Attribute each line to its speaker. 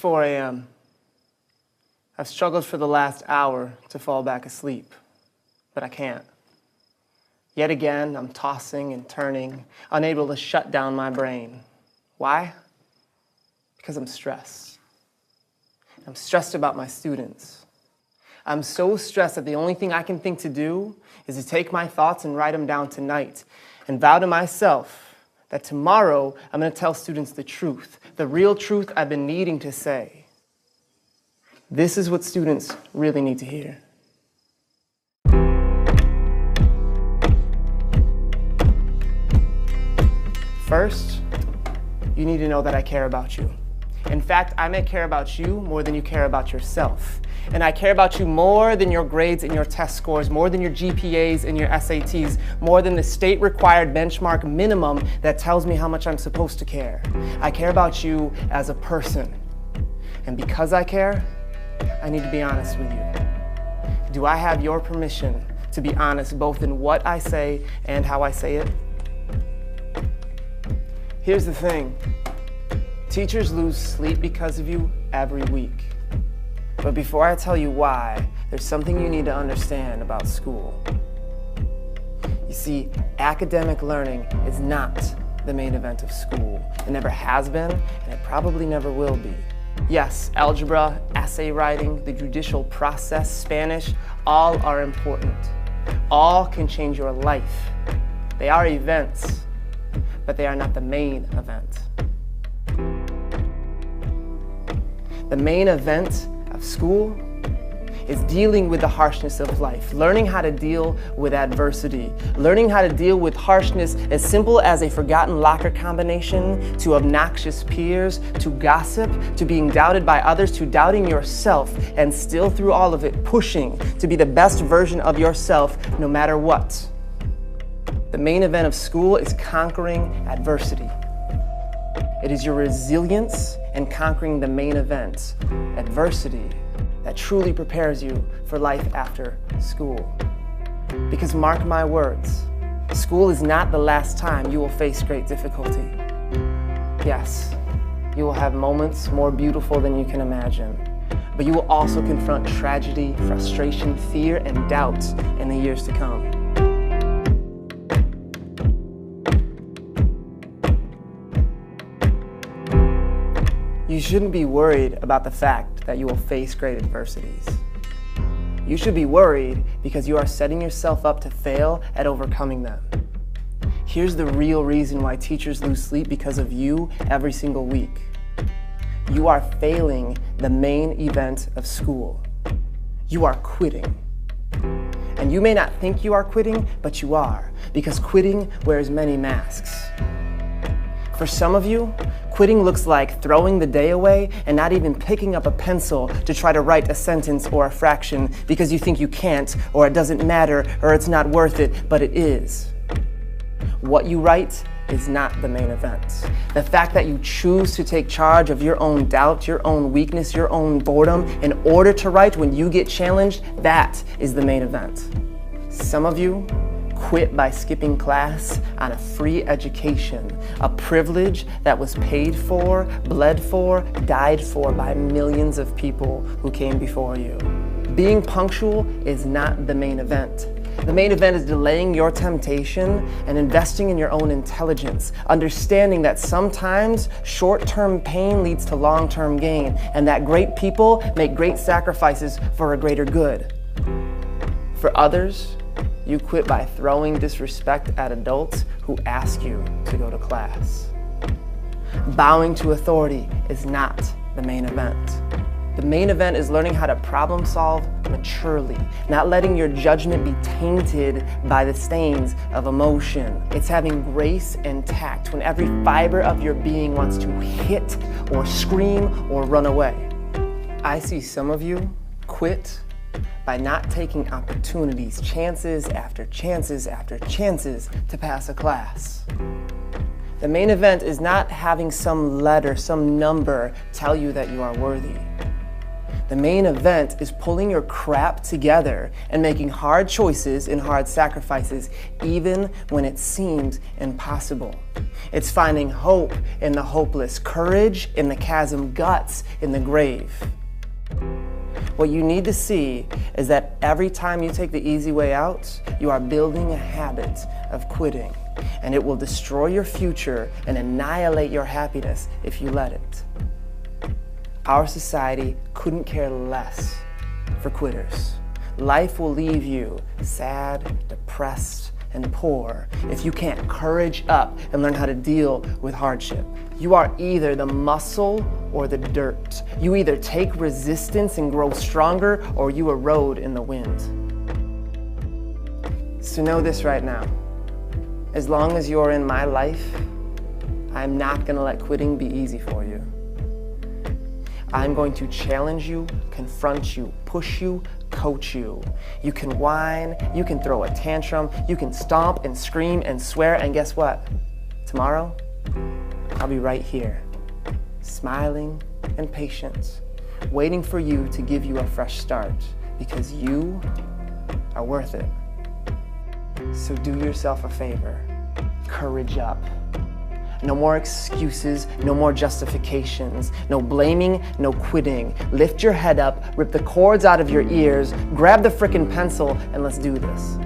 Speaker 1: 4 a.m. I've struggled for the last hour to fall back asleep, but I can't. Yet again, I'm tossing and turning, unable to shut down my brain. Why? Because I'm stressed. I'm stressed about my students. I'm so stressed that the only thing I can think to do is to take my thoughts and write them down tonight and vow to myself that tomorrow I'm going to tell students the truth, the real truth I've been needing to say. This is what students really need to hear. First, you need to know that I care about you. In fact, I may care about you more than you care about yourself. And I care about you more than your grades and your test scores, more than your GPAs and your SATs, more than the state-required benchmark minimum that tells me how much I'm supposed to care. I care about you as a person. And because I care, I need to be honest with you. Do I have your permission to be honest both in what I say and how I say it? Here's the thing. Teachers lose sleep because of you every week. But before I tell you why, there's something you need to understand about school. You see, academic learning is not the main event of school. It never has been, and it probably never will be. Yes, algebra, essay writing, the judicial process, Spanish, all are important. All can change your life. They are events, but they are not the main event. The main event of school is dealing with the harshness of life, learning how to deal with adversity, learning how to deal with harshness as simple as a forgotten locker combination, to obnoxious peers, to gossip, to being doubted by others, to doubting yourself, and still through all of it, pushing to be the best version of yourself no matter what. The main event of school is conquering adversity. It is your resilience and conquering the main event, adversity, that truly prepares you for life after school. Because mark my words, school is not the last time you will face great difficulty. Yes, you will have moments more beautiful than you can imagine, but you will also confront tragedy, frustration, fear, and doubt in the years to come. You shouldn't be worried about the fact that you will face great adversities. You should be worried because you are setting yourself up to fail at overcoming them. Here's the real reason why teachers lose sleep because of you every single week. You are failing the main event of school. You are quitting. And you may not think you are quitting, but you are, because quitting wears many masks. For some of you, quitting looks like throwing the day away and not even picking up a pencil to try to write a sentence or a fraction because you think you can't, or it doesn't matter, or it's not worth it, but it is. What you write is not the main event. The fact that you choose to take charge of your own doubt, your own weakness, your own boredom in order to write when you get challenged, that is the main event. Some of you quit by skipping class on a free education, a privilege that was paid for, bled for, died for by millions of people who came before you. Being punctual is not the main event. The main event is delaying your temptation and investing in your own intelligence, understanding that sometimes short-term pain leads to long-term gain, and that great people make great sacrifices for a greater good. For others, you quit by throwing disrespect at adults who ask you to go to class. Bowing to authority is not the main event. The main event is learning how to problem solve maturely, not letting your judgment be tainted by the stains of emotion. It's having grace and tact when every fiber of your being wants to hit or scream or run away. I see some of you quit by not taking opportunities, chances after chances after chances to pass a class. The main event is not having some letter, some number tell you that you are worthy. The main event is pulling your crap together and making hard choices and hard sacrifices even when it seems impossible. It's finding hope in the hopeless, courage in the chasm, guts in the grave. What you need to see is that every time you take the easy way out, you are building a habit of quitting, and it will destroy your future and annihilate your happiness if you let it. Our society couldn't care less for quitters. Life will leave you sad, depressed, and poor if you can't courage up and learn how to deal with hardship. You are either the muscle or the dirt. You either take resistance and grow stronger, or you erode in the wind. So know this right now. As long as you're in my life, I'm not gonna let quitting be easy for you. I'm going to challenge you, confront you, push you, coach you. You can whine, you can throw a tantrum, you can stomp and scream and swear, and guess what? Tomorrow, I'll be right here, smiling and patient, waiting for you to give you a fresh start, because you are worth it. So do yourself a favor, courage up. No more excuses, no more justifications, no blaming, no quitting. Lift your head up, rip the cords out of your ears, grab the frickin' pencil, and let's do this.